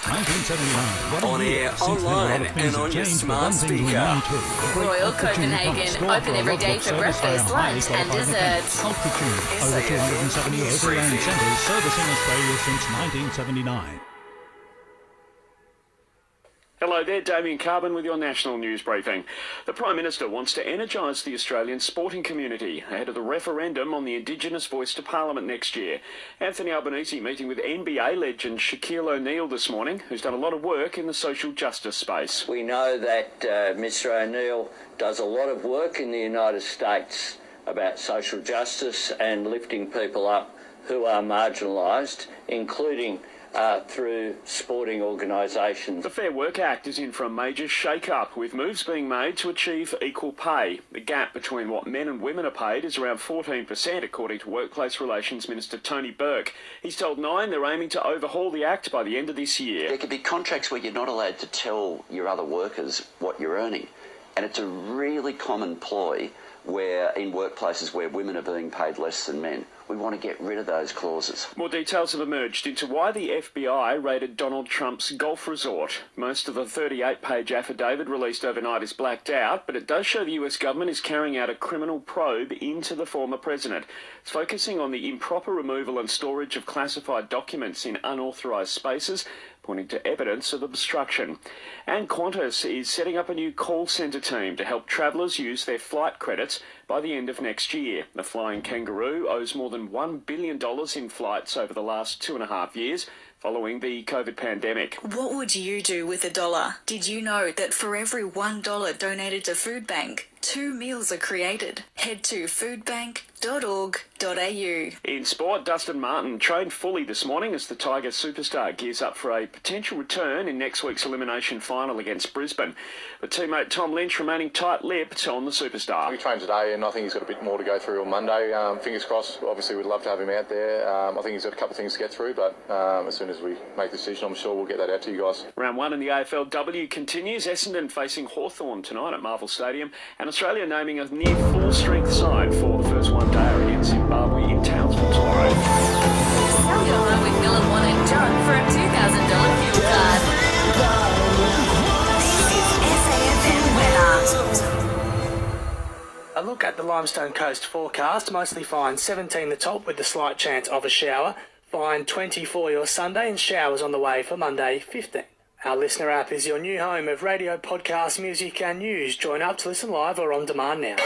1979. On air, online and on your smart speaker. Royal Copenhagen, open every day for breakfast, lunch and desserts. Altitude, over 270 overland centres servicing Australia since 1979. Hello there, Damien Carven with your national news briefing. The Prime Minister wants to energise the Australian sporting community ahead of the referendum on the Indigenous voice to Parliament next year. Anthony Albanese meeting with NBA legend Shaquille O'Neal this morning, who's done a lot of work in the social justice space. We know that Mr O'Neal does a lot of work in the United States about social justice and lifting people up who are marginalised, including through sporting organisations. The Fair Work Act is in for a major shake-up, with moves being made to achieve equal pay. The gap between what men and women are paid is around 14%, according to Workplace Relations Minister Tony Burke. He's told Nine they're aiming to overhaul the Act by the end of this year. There could be contracts where you're not allowed to tell your other workers what you're earning. And it's a really common ploy where in workplaces where women are being paid less than men. We want to get rid of those clauses. More details have emerged into why the FBI raided Donald Trump's golf resort. Most of the 38-page affidavit released overnight is blacked out, but it does show the US government is carrying out a criminal probe into the former president. It's focusing on the improper removal and storage of classified documents in unauthorised spaces, pointing to evidence of obstruction. And Qantas is setting up a new call centre team to help travellers use their flight credits by the end of next year. The Flying Kangaroo owes more than $1 billion in flights over the last 2.5 years, following the COVID pandemic. What would you do with $1? Did you know that for every $1 donated to Food Bank, 2 meals are created? Head to foodbank.org.au. In sport, Dustin Martin trained fully this morning as the Tiger superstar gears up for a potential return in next week's elimination final against Brisbane. But teammate Tom Lynch remaining tight-lipped on the superstar. We trained today and I think he's got a bit more to go through on Monday. Fingers crossed, obviously we'd love to have him out there. I think he's got a couple of things to get through, but as soon as we make the decision, I'm sure we'll get that out to you guys. Round 1 in the AFLW continues. Essendon facing Hawthorn tonight at Marvel Stadium, and Australia naming a near full-strength side for the first one-dayer against Zimbabwe in Townsville tomorrow. Sell your home with Mill & One and John for a $2,000 fuel card. This is SAFM weather. A look at the Limestone Coast forecast. Mostly fine, 17 the top with the slight chance of a shower. Fine 20 for your Sunday and showers on the way for Monday 15. Our listener app is your new home of radio, podcast, music and news. Join up to listen live or on demand now.